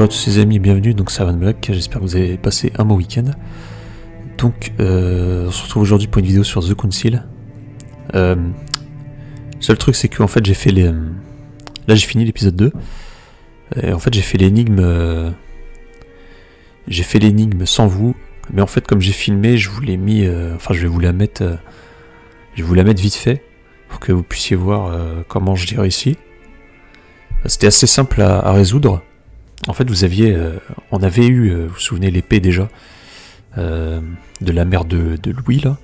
Bonjour à tous les amis, bienvenue, donc c'est Black, j'espère que vous avez passé un bon week-end. Donc on se retrouve aujourd'hui pour une vidéo sur The Conseil. Seul truc c'est que en fait j'ai fait les... Là j'ai fini l'épisode 2. Et en fait j'ai fait l'énigme... J'ai fait l'énigme sans vous. Mais en fait comme j'ai filmé, je vous l'ai mis... Enfin je vais vous la mettre... Je vais vous la mettre vite fait. Pour que vous puissiez voir comment je l'ai réussi. C'était assez simple à résoudre. En fait, on avait eu, vous vous souvenez, l'épée déjà, de la mère de Louis, là.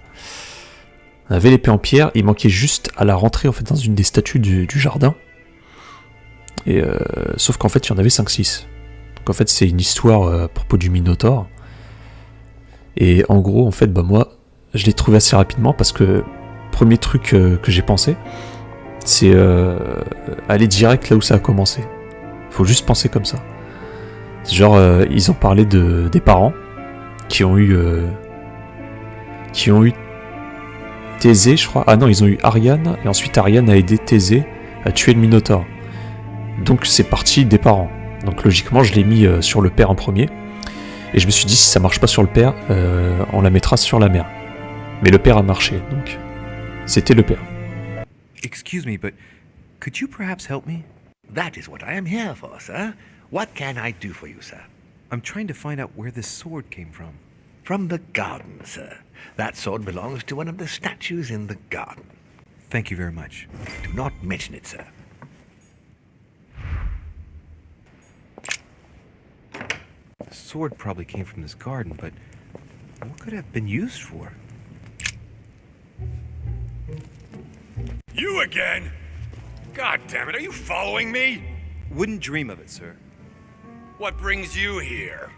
On avait l'épée en pierre, il manquait juste à la rentrer, en fait, dans une des statues du jardin. Et sauf qu'en fait, il y en avait 5-6. Donc en fait, c'est une histoire à propos du Minotaure. Et en gros, en fait, bah moi, je l'ai trouvé assez rapidement, parce que, premier truc que j'ai pensé, c'est aller direct là où ça a commencé. Faut juste penser comme ça. Genre, ils ont parlé des parents qui ont eu Thésée, je crois. Ah non, ils ont eu Ariane, et ensuite Ariane a aidé Thésée à tuer le Minotaure. Donc c'est parti des parents. Donc logiquement, je l'ai mis sur le père en premier. Et je me suis dit, si ça marche pas sur le père, on la mettra sur la mère. Mais le père a marché, donc c'était le père. Excuse me, but could you perhaps help me? That is what I am here for, sir. What can I do for you, sir? I'm trying to find out where this sword came from. From the garden, sir. That sword belongs to one of the statues in the garden. Thank you very much. Do not mention it, sir. The sword probably came from this garden, but what could it have been used for? You again? God damn it, are you following me? Wouldn't dream of it, sir. What brings you here?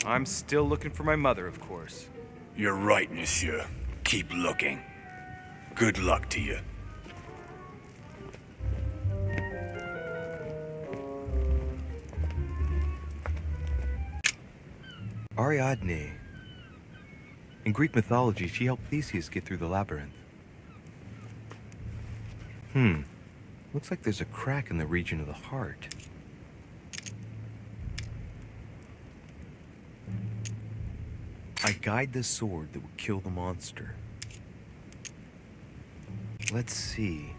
I'm still looking for my mother, of course. You're right, monsieur. Keep looking. Good luck to you. Ariadne. In Greek mythology, she helped Theseus get through the labyrinth. Looks like there's a crack in the region of the heart. I guide the sword that will kill the monster. Let's see.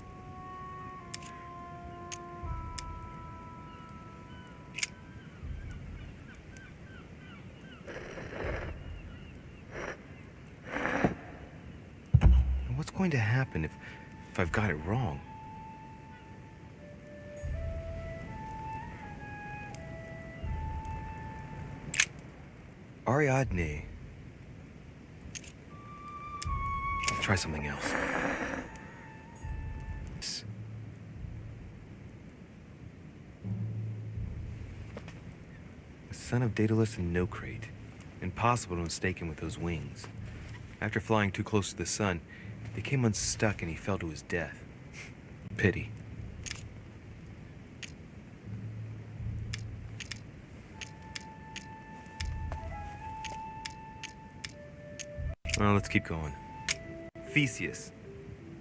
What's going to happen if I've got it wrong? Ariadne. I'll try something else. The son of Daedalus and Nocrate. Impossible to mistake him with those wings. After flying too close to the sun, they came unstuck and he fell to his death. Pity. Well, let's keep going. Theseus,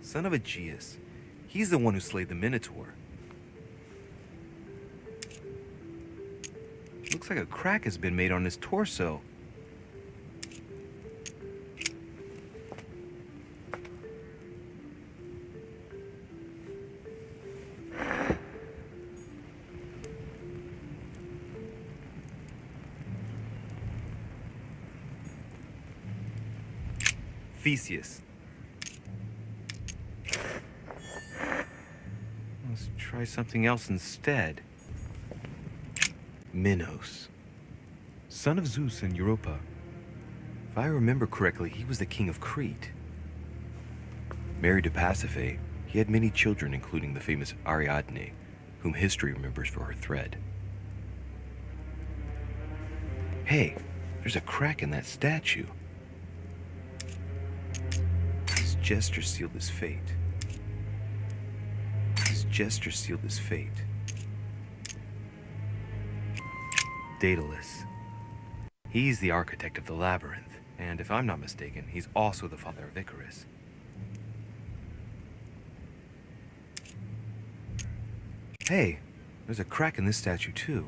son of Aegeus. He's the one who slayed the Minotaur. Looks like a crack has been made on his torso. Theseus. Let's try something else instead. Minos. Son of Zeus and Europa. If I remember correctly, he was the king of Crete. Married to Pasiphae, he had many children, including the famous Ariadne, whom history remembers for her thread. Hey, there's a crack in that statue. His gesture sealed his fate. His gesture sealed his fate. Daedalus. He's the architect of the labyrinth, and if I'm not mistaken, he's also the father of Icarus. Hey, there's a crack in this statue too.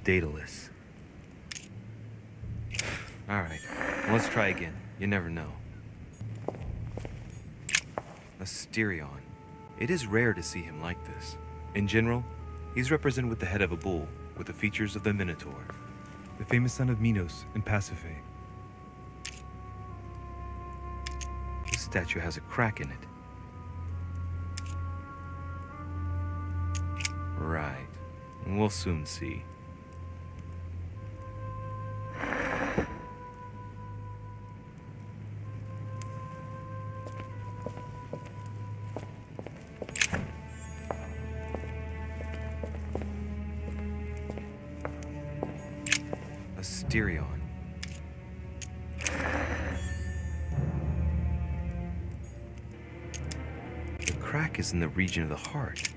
Daedalus. Alright, let's try again. You never know. Asterion. It is rare to see him like this. In general, he's represented with the head of a bull, with the features of the Minotaur. The famous son of Minos and Pasiphae. This statue has a crack in it. Right. We'll soon see. Asterion. The crack is in the region of the heart.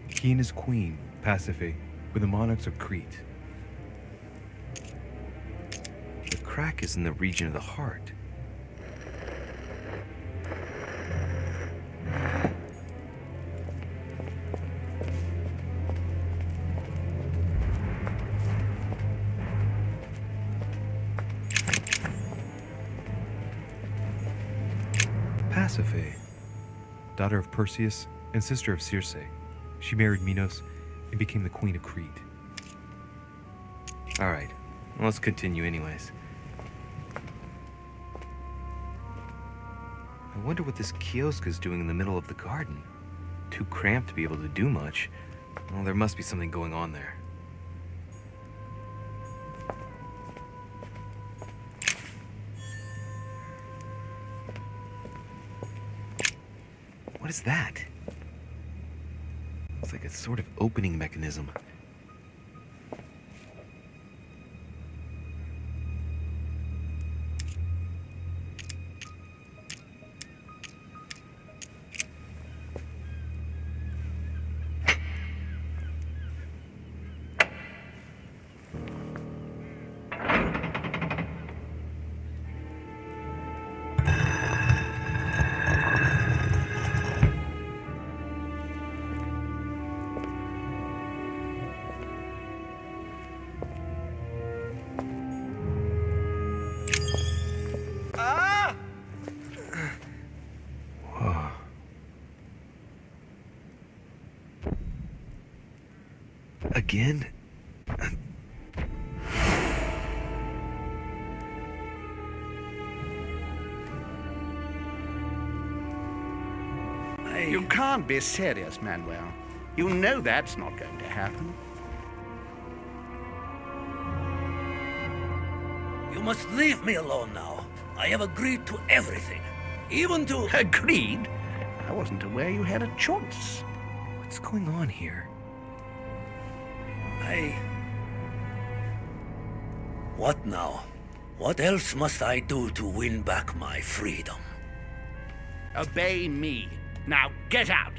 He and his queen, Pasiphae, were the monarchs of Crete. The crack is in the region of the heart. Pasiphae, daughter of Perseus and sister of Circe, she married Minos and became the queen of Crete. Alright, well, let's continue anyways. I wonder what this kiosk is doing in the middle of the garden. Too cramped to be able to do much. Well, there must be something going on there. What is that? It's like a sort of opening mechanism. Again? You can't be serious, Manuel. You know that's not going to happen. You must leave me alone now. I have agreed to everything. Even to... Agreed? I wasn't aware you had a choice. What's going on here? What now? What else must I do to win back my freedom? Obey me. Now get out!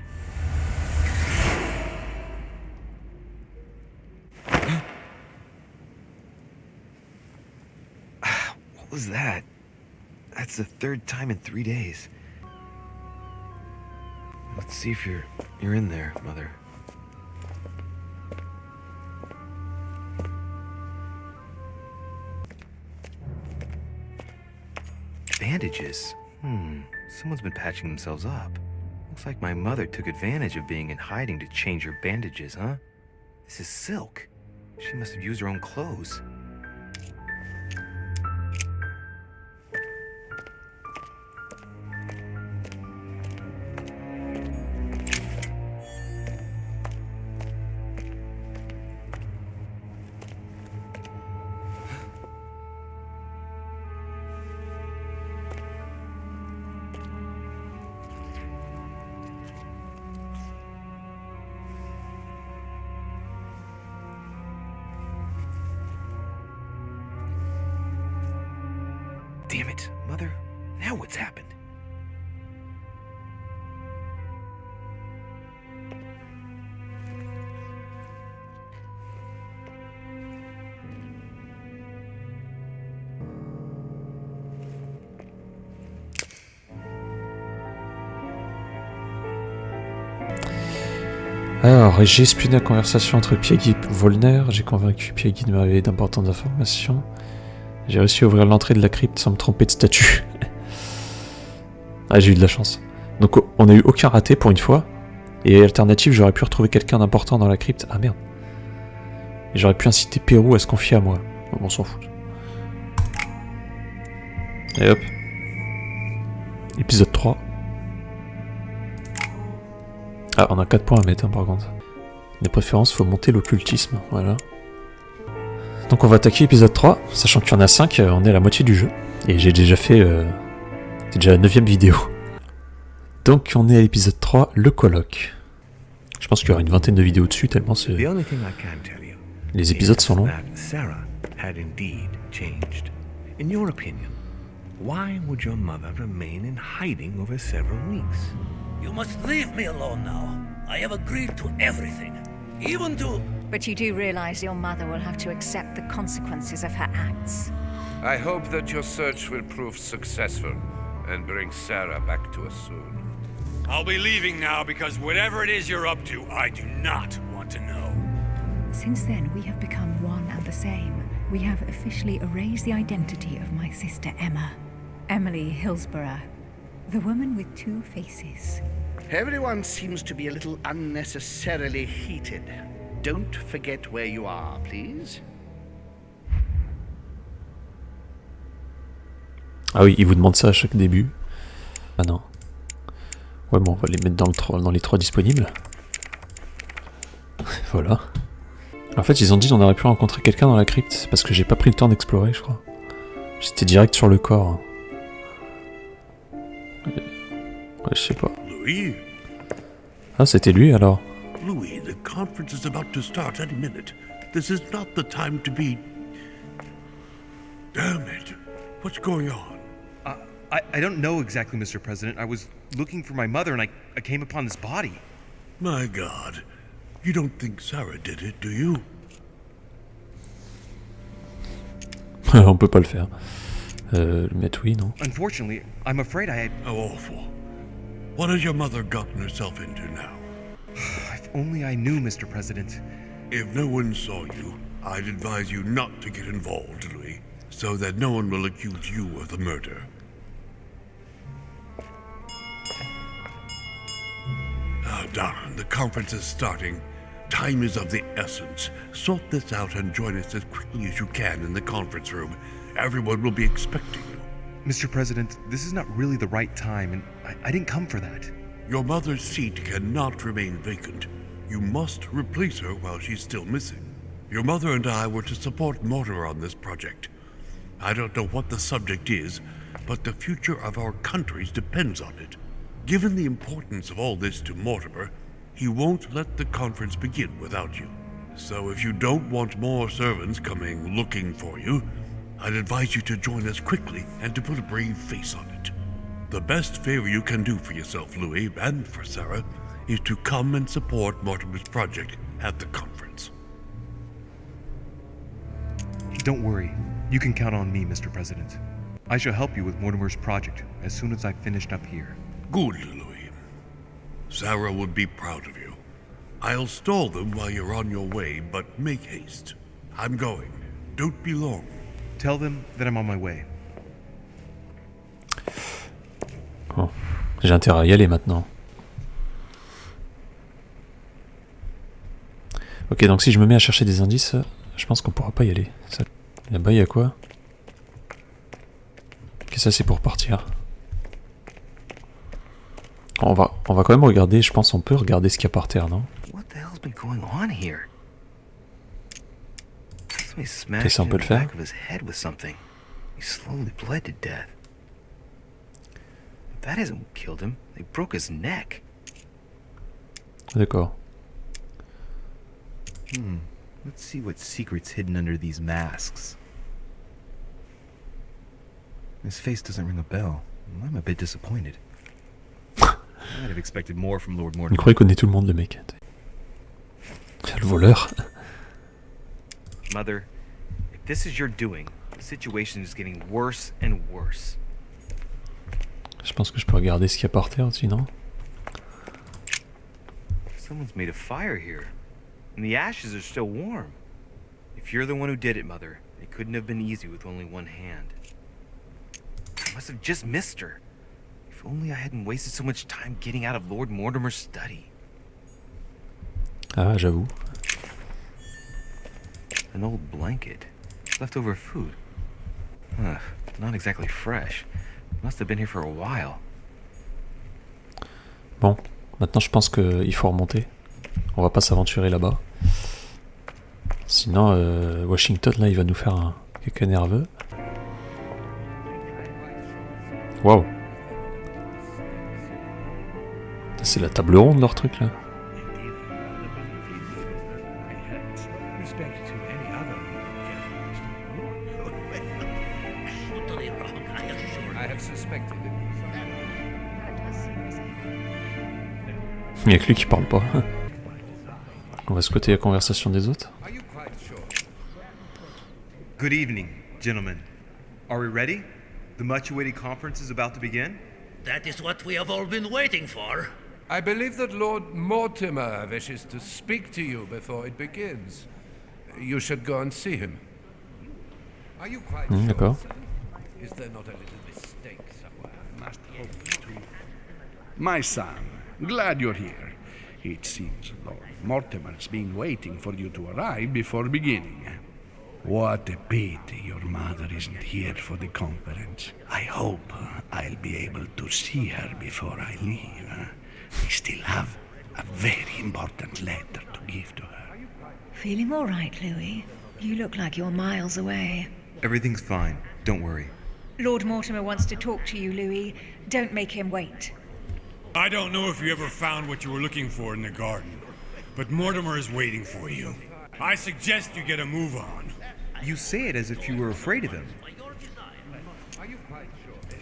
What was that? That's the third time in 3 days. Let's see if you're in there, Mother. Bandages? Someone's been patching themselves up. Looks like my mother took advantage of being in hiding to change her bandages, huh? This is silk. She must have used her own clothes. Damn it, Mother. Now what's happened? Alors, j'ai espionné la conversation entre Piegui et Volner, j'ai convaincu Piegui de m'arriver d'importantes informations. J'ai réussi à ouvrir l'entrée de la crypte sans me tromper de statut. Ah, j'ai eu de la chance. Donc on a eu aucun raté pour une fois. Et alternative, j'aurais pu retrouver quelqu'un d'important dans la crypte. Ah merde. Et j'aurais pu inciter Pérou à se confier à moi. Bon, on s'en fout. Et hop. Épisode 3. Ah, on a 4 points à mettre, hein, par contre. Des préférences, faut monter l'occultisme, voilà. Donc on va attaquer épisode 3, sachant qu'il y en a 5, on est à la moitié du jeu. Et j'ai déjà fait... c'est déjà la 9ème vidéo. Donc on est à l'épisode 3, le colloque. Je pense qu'il y aura une vingtaine de vidéos dessus, tellement c'est... Les épisodes sont longs. Sarah had indeed changed. In your opinion, why would your mother remain in hiding over several weeks? You must leave me alone now. I have agreed to everything, even to... But you do realize your mother will have to accept the consequences of her acts. I hope that your search will prove successful and bring Sarah back to us soon. I'll be leaving now because whatever it is you're up to, I do not want to know. Since then, we have become one and the same. We have officially erased the identity of my sister Emma. Emily Hillsborough. The woman with 2 faces. Everyone seems to be a little unnecessarily heated. Don't forget where you are, please. Ah oui, il vous demande ça à chaque début. Ah non. Ouais, bon, on va les mettre dans les 3 disponibles. Voilà. En fait, ils ont dit qu'on aurait pu rencontrer quelqu'un dans la crypte, parce que j'ai pas pris le temps d'explorer, je crois. J'étais direct sur le corps. Ouais, je sais pas. Louis? Ah, c'était lui, alors. Louis, the conference is about to start any minute. This is not the time to be... Damn it. What's going on? I don't know exactly, Mr. President. I was looking for my mother and I came upon this body. My God. You don't think Sarah did it, do you? On peut pas le faire. Le mettre oui, non? Unfortunately, I'm afraid I had... How awful. What has your mother gotten herself into now? If only I knew, Mr. President. If no one saw you, I'd advise you not to get involved, Louis, so that no one will accuse you of the murder. Oh, darn, the conference is starting. Time is of the essence. Sort this out and join us as quickly as you can in the conference room. Everyone will be expecting you. Mr. President, this is not really the right time, and I didn't come for that. Your mother's seat cannot remain vacant. You must replace her while she's still missing. Your mother and I were to support Mortimer on this project. I don't know what the subject is, but the future of our countries depends on it. Given the importance of all this to Mortimer, he won't let the conference begin without you. So if you don't want more servants coming looking for you, I'd advise you to join us quickly and to put a brave face on it. The best favor you can do for yourself, Louis, and for Sarah, is to come and support Mortimer's project at the conference. Don't worry. You can count on me, Mr. President. I shall help you with Mortimer's project as soon as I've finished up here. Good, Louis. Sarah would be proud of you. I'll stall them while you're on your way, but make haste. I'm going. Don't be long. Tell them that I'm on my way. Bon, j'ai intérêt à y aller maintenant. Ok, donc si je me mets à chercher des indices, je pense qu'on pourra pas y aller. Ça... Là-bas, il y a quoi? Ok, ça c'est pour partir. On va quand même regarder, je pense on peut regarder ce qu'il y a par terre, non? What the hell's been going on here? Somebody Ok, smashed ça on peut in le the faire. back of his head with something. He slowly bled to death. That hasn't what killed him. They broke his neck. D'accord. Let's see what secret's hidden under these masks. His face doesn't ring a bell. I'm a bit disappointed. I might have expected more from Lord Il Mortimer. croyait qu'on est tout le monde, le mec. Le voleur. Mother, if this is your doing, the situation is getting worse and worse. Je pense que je peux regarder ce qu'il y a par terre aussi, non? Someone's made a fire here, and the ashes are still warm. If you're the one who did it, Mother, it couldn't have been easy with only one hand. I must have just missed her. If only I hadn't wasted so much time getting out of Lord Mortimer's study. Ah, j'avoue. An old blanket. Leftover food. Ugh, not exactly fresh. Must have been here for a while. Bon, maintenant je pense qu'il faut remonter. On va pas s'aventurer là-bas. Sinon, Washington, là, il va nous faire quelqu'un nerveux. Waouh! C'est la table ronde, leur truc, là. Il n'y a que lui qui parle pas. On va squatter la conversation des autres. Good evening, gentlemen. Are we ready? The much-awaited conference is about to begin? That is what we have all been waiting for. I believe that Lord Mortimer wishes to speak to you before it begins. You should go and see him. Are you quite sure? D'accord. Is there not a little mistake somewhere? Must hope to. My son, glad you're here. It seems Lord Mortimer's been waiting for you to arrive before beginning. What a pity your mother isn't here for the conference. I hope I'll be able to see her before I leave. I still have a very important letter to give to her. Feeling all right, Louis? You look like you're miles away. Everything's fine. Don't worry. Lord Mortimer wants to talk to you, Louis. Don't make him wait. I don't know if you ever found what you were looking for in the garden, but Mortimer is waiting for you. I suggest you get a move on. You say it as if you were afraid of him.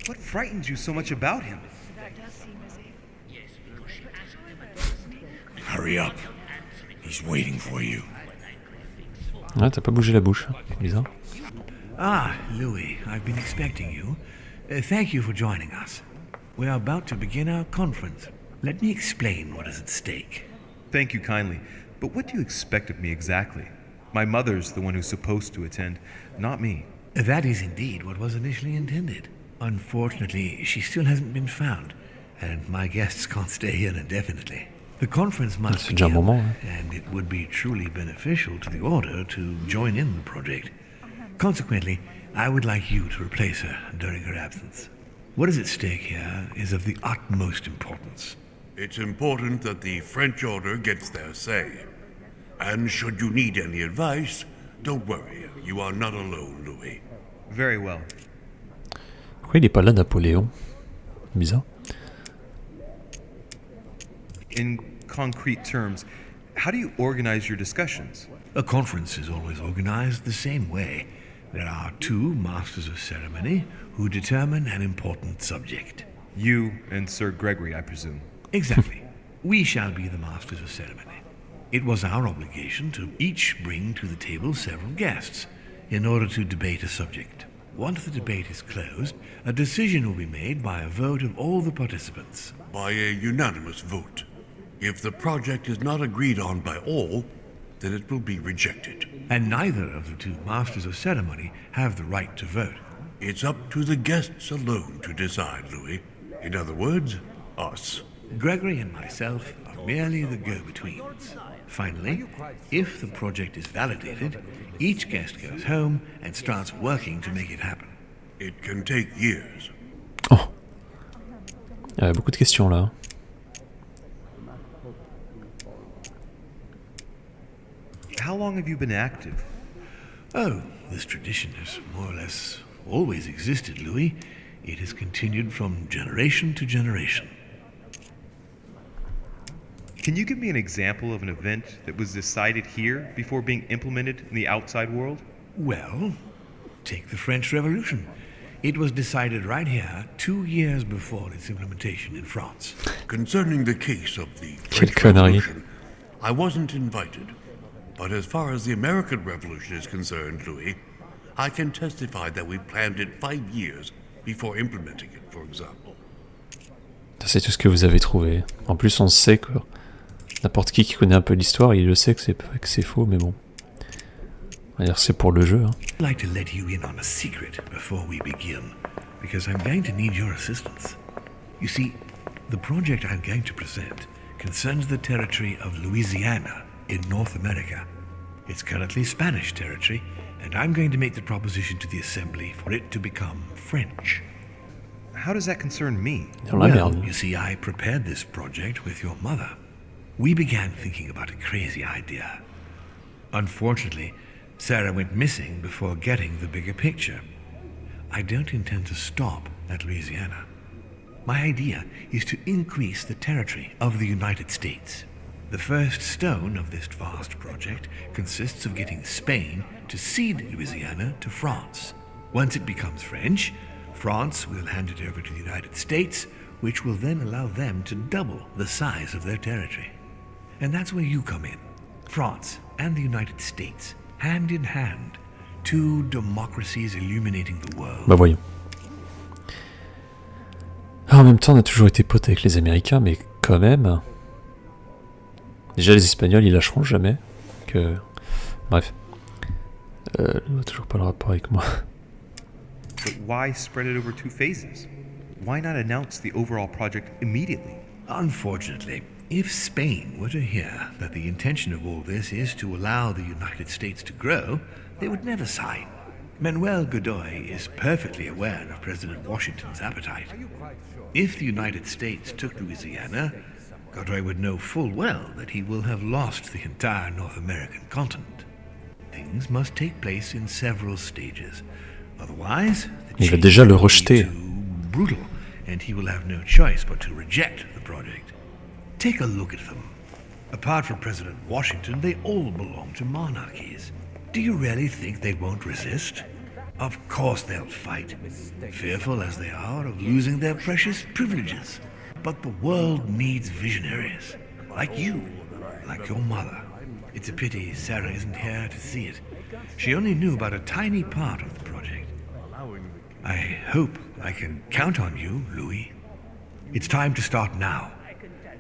What frightens you so much about him? Hurry up. He's waiting for you. Ouais, t'as pas bougé la bouche. Bizarre. Ah, Louis, I've been expecting you. Thank you for joining us. We are about to begin our conference. Let me explain what is at stake. Thank you kindly, but what do you expect of me exactly? My mother's the one who's supposed to attend, not me. That is indeed what was initially intended. Unfortunately, she still hasn't been found, and my guests can't stay here indefinitely. The conference must begin, and it would be truly beneficial to the Order to join in the project. Consequently, I would like you to replace her during her absence. What is at stake here is of the utmost importance. It's important that the French Order gets their say. And should you need any advice, don't worry, you are not alone, Louis. Very well. Pourquoi il est pas là, Napoléon? Bizarre. In concrete terms, how do you organize your discussions? A conference is always organized the same way. There are two masters of ceremony who determine an important subject. You and Sir Gregory, I presume. Exactly. We shall be the masters of ceremony. It was our obligation to each bring to the table several guests in order to debate a subject. Once the debate is closed, a decision will be made by a vote of all the participants. By a unanimous vote. If the project is not agreed on by all, then it will be rejected. And neither of the two masters of ceremony have the right to vote. It's up to the guests alone to decide, Louis. In other words, us. Gregory and myself are merely the go-betweens. Finally, if the project is validated, each guest goes home and starts working to make it happen. It can take years. Oh. Il y a beaucoup de questions là. How long have you been active? Oh, this tradition has more or less always existed, Louis. It has continued from generation to generation. Can you give me an example of an event that was decided here before being implemented in the outside world? Well, take the French Revolution. It was decided right here 2 years before its implementation in France. Concerning the case of the French Revolution, I wasn't invited. But as far as the American Revolution is concerned, Louis, I can testify that we planned it 5 years before implementing it, for example. C'est tout ce que vous avez trouvé. En plus, on sait que N'importe qui connaît un peu l'histoire, il le sait que c'est faux, mais bon. On va dire c'est pour le jeu. Hein. I'd like to let you in on a secret before we begin, because I'm going to need your assistance. You see, the project I'm going to present concerns the territory of Louisiana in North America. It's currently Spanish territory, and I'm going to make the proposition to the Assembly for it to become French. How does that concern me? Well, you see, I prepared this project with your mother. We began thinking about a crazy idea. Unfortunately, Sarah went missing before getting the bigger picture. I don't intend to stop at Louisiana. My idea is to increase the territory of the United States. The first stone of this vast project consists of getting Spain to cede Louisiana to France. Once it becomes French, France will hand it over to the United States, which will then allow them to double the size of their territory. And that's where you come in. France and the United States, hand in hand, two democracies illuminating the world. Bah voyons. En même temps, on a toujours été potes avec les Américains, mais quand même... Déjà, les Espagnols, ils lâcheront jamais. Que... Bref. Toujours pas le rapport avec moi. But why spread it over 2 phases? Why not announce the overall project immediately? Unfortunately, if Spain were to hear that the intention of all this is to allow the United States to grow, they would never sign. Manuel Godoy is perfectly aware of President Washington's appetite. If the United States took Louisiana, Godoy would know full well that he will have lost the entire North American continent. Things must take place in several stages. Otherwise, the Il va déjà le rejeter. Brutal, and he will have no choice but to reject the project. Take a look at them. Apart from President Washington, they all belong to monarchies. Do you really think they won't resist? Of course they'll fight, fearful as they are of losing their precious privileges. But the world needs visionaries, like you, like your mother. It's a pity Sarah isn't here to see it. She only knew about a tiny part of the project. I hope I can count on you, Louis. It's time to start now.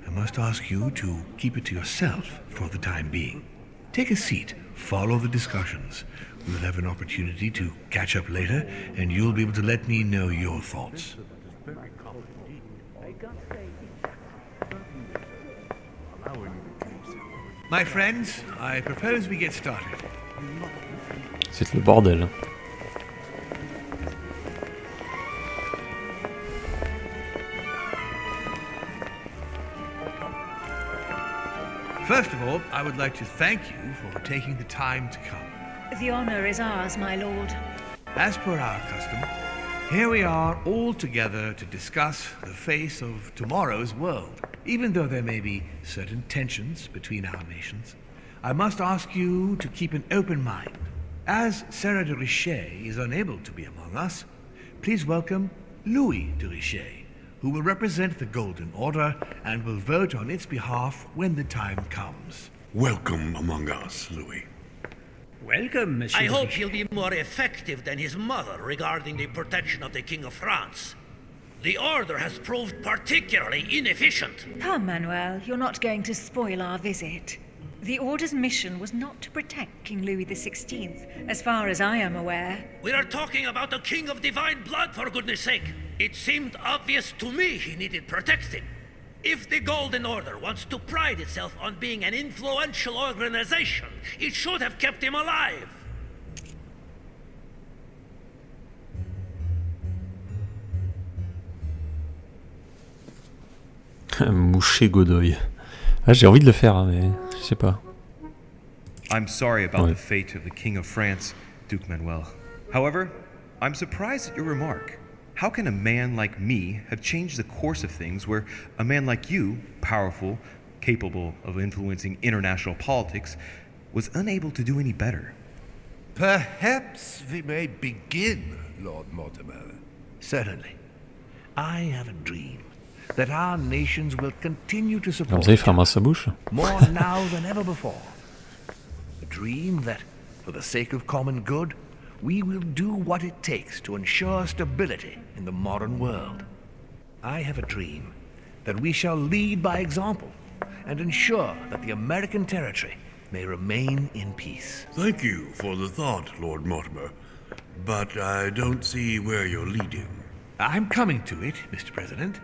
I must ask you to keep it to yourself for the time being. Take a seat, follow the discussions. We'll have an opportunity to catch up later, and you'll be able to let me know your thoughts. My friends, I propose we get started. C'est le bordel. First of all, I would like to thank you for taking the time to come. The honor is ours, my lord. As per our custom, here we are all together to discuss the face of tomorrow's world. Even though there may be certain tensions between our nations, I must ask you to keep an open mind. As Sarah de Richet is unable to be among us, please welcome Louis de Richet, who will represent the Golden Order and will vote on its behalf when the time comes. Welcome among us, Louis. Welcome, Monsieur. I hope he'll be more effective than his mother regarding the protection of the King of France. The Order has proved particularly inefficient. Come, Manuel, you're not going to spoil our visit. The Order's mission was not to protect King Louis XVI, as far as I am aware. We are talking about a king of divine blood, for goodness sake. It seemed obvious to me he needed protecting. If the Golden Order wants to pride itself on being an influential organization, it should have kept him alive. Moucher Godoy. Ah, j'ai envie de le faire, hein, mais je sais pas. I'm sorry about the fate of the King of France, Duke Manuel. However, I'm surprised at your remark. How can a man like me have changed the course of things where a man like you, powerful, capable of influencing international politics, was unable to do any better? Perhaps we may begin, Lord Mortimer. Certainly. I have a dream that our nations will continue to support Vous allez fermer sa bouche. more now than ever before. A dream that, for the sake of common good, we will do what it takes to ensure stability in the modern world. I have a dream that we shall lead by example and ensure that the American territory may remain in peace. Thank you for the thought, Lord Mortimer, but I don't see where you're leading. I'm coming to it, Mr. President.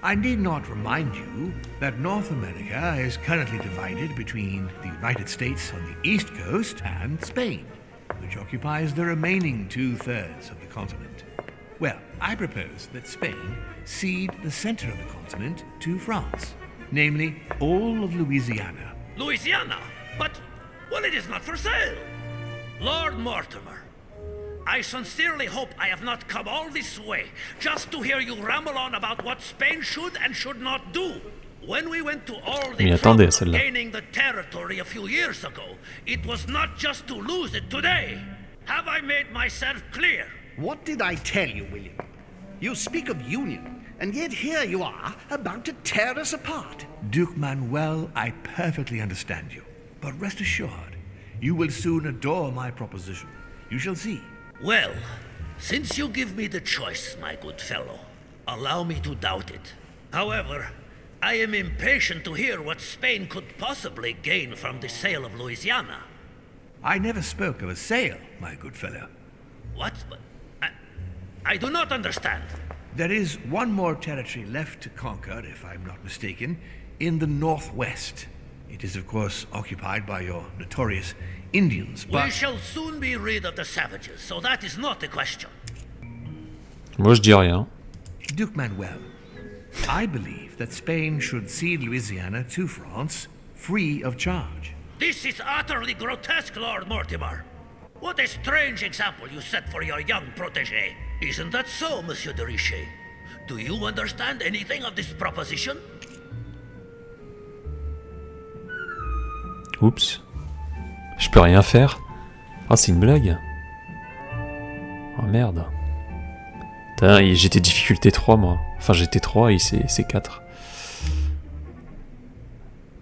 I need not remind you that North America is currently divided between the United States on the east coast and Spain, which occupies the remaining 2/3 of the continent. Well, I propose that Spain cede the center of the continent to France, namely all of Louisiana. Louisiana? But, well, it is not for sale. Lord Mortimer, I sincerely hope I have not come all this way just to hear you ramble on about what Spain should and should not do. When we went to all the trouble of gaining the territory a few years ago, it was not just to lose it today. Have I made myself clear? What did I tell you, William? You speak of union, and yet here you are, about to tear us apart. Duke Manuel, I perfectly understand you. But rest assured, you will soon adore my proposition. You shall see. Well, since you give me the choice, my good fellow, allow me to doubt it. However, I am impatient to hear what Spain could possibly gain from the sale of Louisiana. I never spoke of a sale, my good fellow. What? I do not understand. There is one more territory left to conquer, if I'm not mistaken, in the northwest. It is, of course, occupied by your notorious Indians, but... We shall soon be rid of the savages, so that is not the question. Moi, je dis rien. Duke Manuel, I believe that Spain should cede Louisiana to France, free of charge. This is utterly grotesque, Lord Mortimer. What a strange example you set for your young protégé. Isn't that so, Monsieur de Richet? Do you understand anything of this proposition? Oups. Je peux rien faire. Ah, c'est une blague. Oh merde. Putain, j'étais difficulté 3 moi. Enfin j'étais 3 et c'est 4.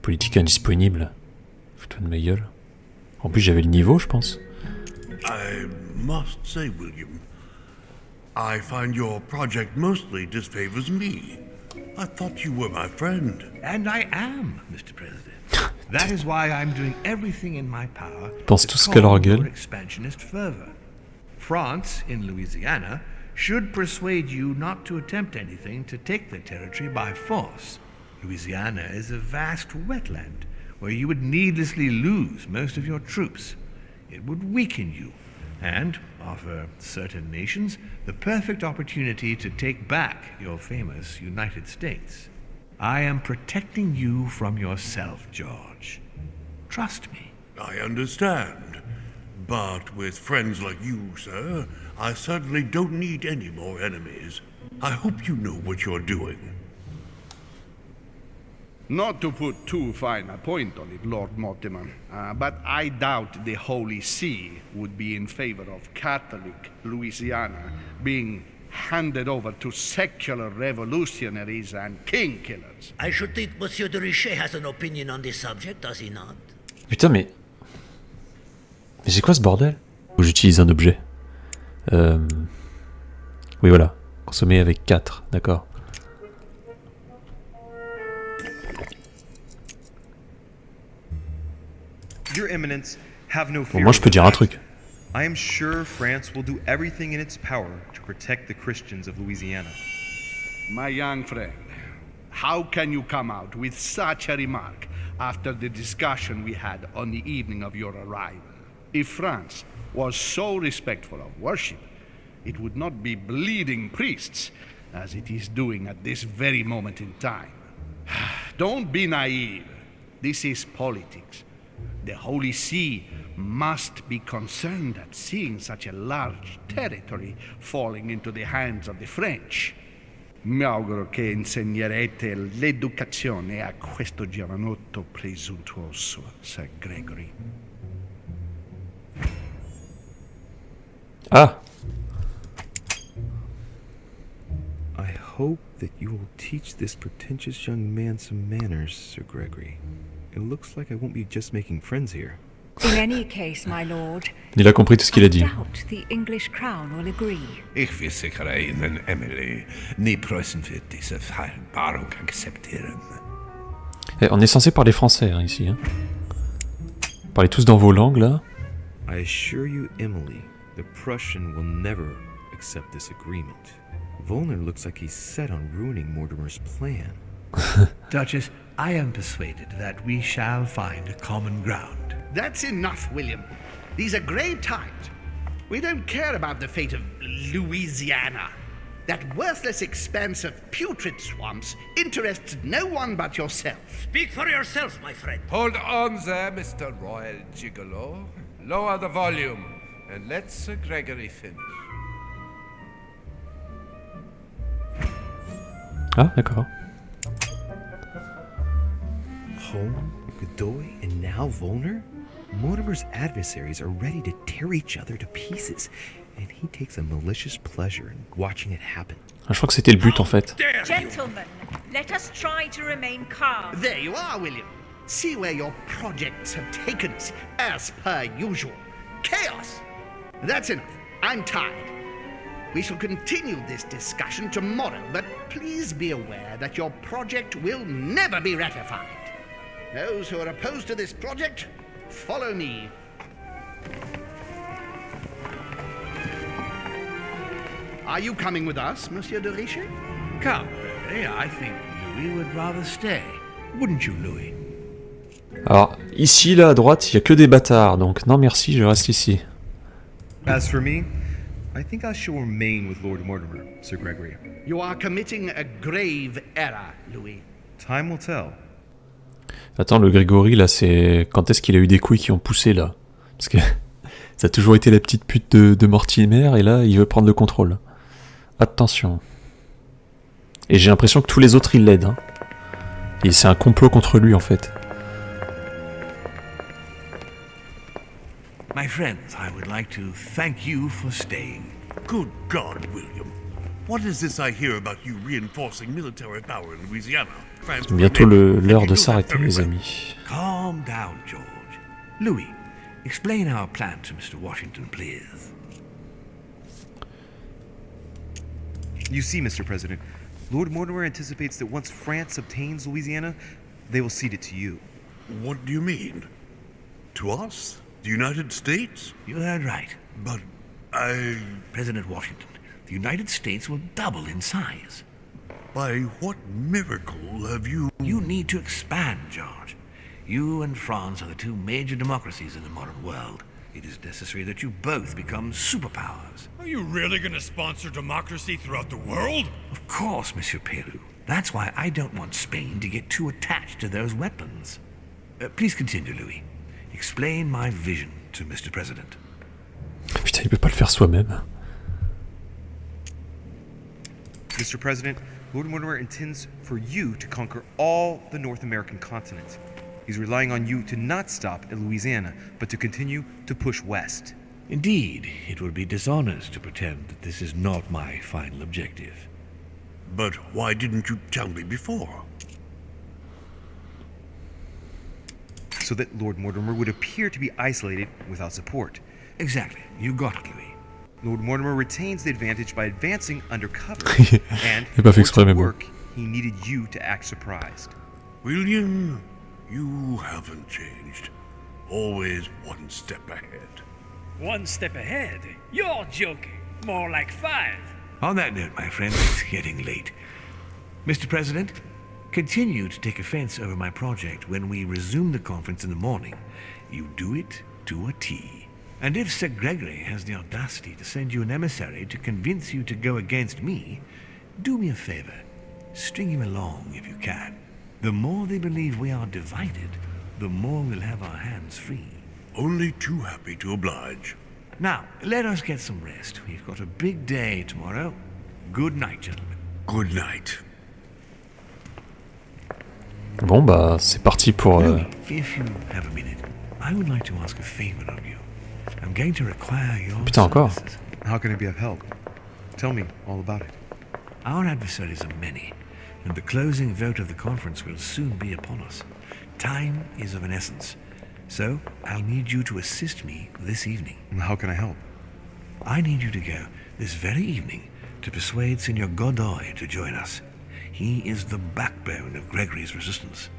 Politique indisponible. Fous-toi de ma gueule. En plus j'avais le niveau je pense. I must say, William, I find your project mostly disfavors me. I thought you were my friend. And I am, Mr. President. That is why I'm doing everything in my power Pense tous qu'à leur gueule. expansionist fervor. France, in Louisiana, should persuade you not to attempt anything to take the territory by force. Louisiana is a vast wetland where you would needlessly lose most of your troops. It would weaken you and offer certain nations the perfect opportunity to take back your famous United States. I am protecting you from yourself, George. Trust me. I understand. But with friends like you, sir, I certainly don't need any more enemies. I hope you know what you're doing. Not to put too fine a point on it, Lord Mortimer, but I doubt the Holy See would be in favor of Catholic Louisiana being handed over to secular revolutionaries and king killers. I should think Monsieur de Richet has an opinion on this subject, does he not? Putain mais c'est quoi ce bordel? Où j'utilise un objet. Oui voilà. Consommer avec 4, d'accord. Your Eminence, have no fear. Bon, moi je peux dire un truc. I am sure France will do everything in its power to protect the Christians of Louisiana. My young friend, how can you come out with such a remark after the discussion we had on the evening of your arrival? If France was so respectful of worship, it would not be bleeding priests, as it is doing at this very moment in time. Don't be naive. This is politics. The Holy See must be concerned at seeing such a large territory falling into the hands of the French. Mi auguro che insegnerete l'educazione a questo giovanotto presuntuoso, Sir Gregory. Ah! I hope that you will teach this pretentious young man some manners, Sir Gregory. It looks like I won't be just making friends here. In any case, my lord, Il a compris tout ce qu'il a dit. I doubt the English crown will agree. Ich versichere Ihnen, Emily, die Preußen wird diese Vereinbarung akzeptieren. On est censé parler français hein, ici. Hein. Parlez tous dans vos langues là. I assure you, Emily, the Prussian will never accept this agreement. Volner looks like he's set on ruining Mortimer's plan. Duchess, I am persuaded that we shall find a common ground. That's enough, William. These are grave times. We don't care about the fate of Louisiana. That worthless expanse of putrid swamps interests no one but yourself. Speak for yourself, my friend. Hold on there, Mr. Royal Gigolo. Lower the volume, and let Sir Gregory finish. Ah, d'accord. Home, Godoy, and now Volner? Mortimer's adversaries are ready to tear each other to pieces, and he takes a malicious pleasure in watching it happen. Ah, je crois que c'était le but en fait. Gentlemen, let us try to remain calm. There you are, William. See where your projects have taken us, as per usual. Chaos! That's enough. I'm tired. We shall continue this discussion tomorrow, but please be aware that your project will never be ratified. Those who are opposed to this project, follow me. Are you coming with us, Monsieur de Richet? Come, Gregory, I think Louis would rather stay. Wouldn't you, Louis? Alors, ici, là, à droite, il n'y a que des bâtards, donc non merci, je reste ici. As for me, I think I shall remain with Lord Mortimer, Sir Gregory. You are committing a grave error, Louis. Time will tell. Attends, le Grégory, là, c'est... Quand est-ce qu'il a eu des couilles qui ont poussé, là? Parce que ça a toujours été la petite pute de Mortimer, et là, il veut prendre le contrôle. Attention. Et j'ai l'impression que tous les autres, ils l'aident. Hein. Et c'est un complot contre lui, en fait. My friends, I would like to thank you for staying. Good God, William. What is this I hear about you reinforcing military power in Louisiana? C'est bientôt l'heure de s'arrêter, les amis. Calm down, George. Louis, explain our plan to Mr. Washington, please. You see, Mr. President, Lord Mortimer anticipates that once France obtains Louisiana, they will cede it to you. What do you mean? To us? The United States? You heard right. But President Washington, the United States will double in size. By what miracle have you... You need to expand, George. You and France are the two major democracies in the modern world. It is necessary that you both become superpowers. Are you really going to sponsor democracy throughout the world? Of course, Monsieur Peru. That's why I don't want Spain to get too attached to those wetlands. Please continue, Louis. Explain my vision to Mr. President. Putain, il peut pas le faire soi-même. Mr. President, Lord Mortimer intends for you to conquer all the North American continent. He's relying on you to not stop at Louisiana, but to continue to push west. Indeed, it would be dishonest to pretend that this is not my final objective. But why didn't you tell me before? So that Lord Mortimer would appear to be isolated without support. Exactly. You got it, Louis. Lord Mortimer retains the advantage by advancing undercover, and to work, he needed you to act surprised. William, you haven't changed. Always one step ahead. One step ahead? You're joking. More like 5. On that note, my friend, it's getting late. Mr. President, continue to take offense over my project when we resume the conference in the morning. You do it to a T. And if Sir Gregory has the audacity to send you an emissary to convince you to go against me, do me a favor. String him along if you can. The more they believe we are divided, the more we'll have our hands free. Only too happy to oblige. Now, let us get some rest. We've got a big day tomorrow. Good night, gentlemen. Good night. Bon, bah, c'est parti pour... If you have a minute, I would like to ask a favor of you. I'm going to require your Putain, encore. services. How can I be of help? Tell me all about it. Our adversaries are many, and the closing vote of the conference will soon be upon us. Time is of an essence, so I'll need you to assist me this evening. How can I help? I need you to go this very evening to persuade Senor Godoy to join us. He is the backbone of Gregory's resistance.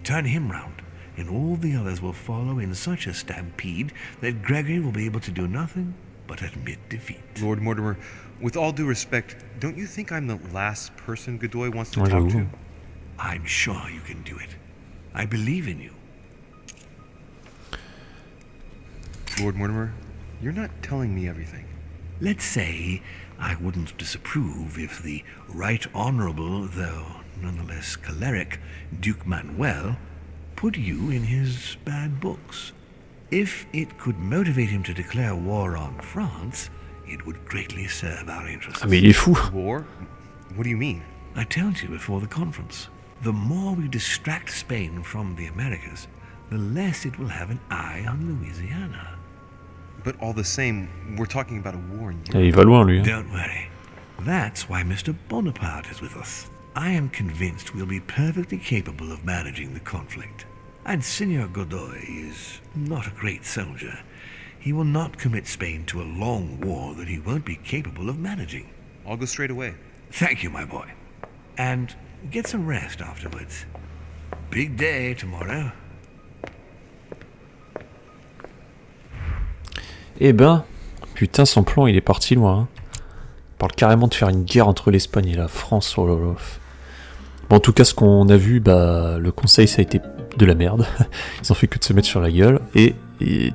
Turn him round, and all the others will follow in such a stampede that Gregory will be able to do nothing but admit defeat. Lord Mortimer, with all due respect, don't you think I'm the last person Godoy wants to talk to? I'm sure you can do it. I believe in you. Lord Mortimer, you're not telling me everything. Let's say I wouldn't disapprove if the Right Honourable, though nonetheless choleric, Duke Manuel put you in his bad books. If it could motivate him to declare war on France, it would greatly serve our interests. Ah mais il est fou. War? What do you mean? I told you before the conference. The more we distract Spain from the Americas, the less it will have an eye on Louisiana. But all the same, we're talking about a war in Europe. Il va loin, lui. Hein. Don't worry. That's why Mr. Bonaparte is with us. I am convinced we'll be perfectly capable of managing the conflict. And Senor Godoy is not a great soldier. He will not commit Spain to a long war that he won't be capable of managing. I'll go straight away. Thank you, my boy. And get some rest afterwards. Big day tomorrow. Eh ben, putain, son plan, il est parti loin. Hein. Il parle carrément de faire une guerre entre l'Espagne et la France. Oh là là. Bon, en tout cas, ce qu'on a vu, bah, le conseil, ça a été de la merde. Ils ont fait que de se mettre sur la gueule. Et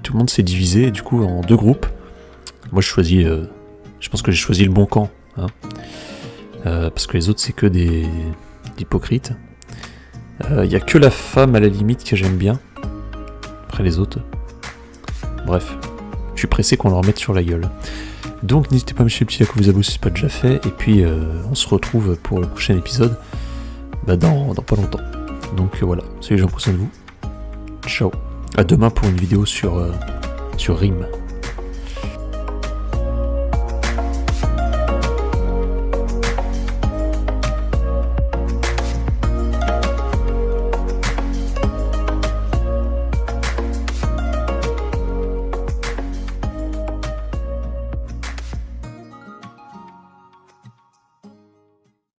tout le monde s'est divisé, du coup, en deux groupes. Moi, je pense que j'ai choisi le bon camp. Hein. Parce que les autres, c'est que des hypocrites. Il n'y a que la femme, à la limite, que j'aime bien. Après les autres. Bref. Je suis pressé qu'on leur mette sur la gueule. Donc n'hésitez pas à me lâcher le petit like ou vous abonner si ce n'est pas déjà fait. Et puis on se retrouve pour le prochain épisode dans pas longtemps. Donc voilà, salut les gens, prenez soin de vous. Ciao. À demain pour une vidéo sur Rime.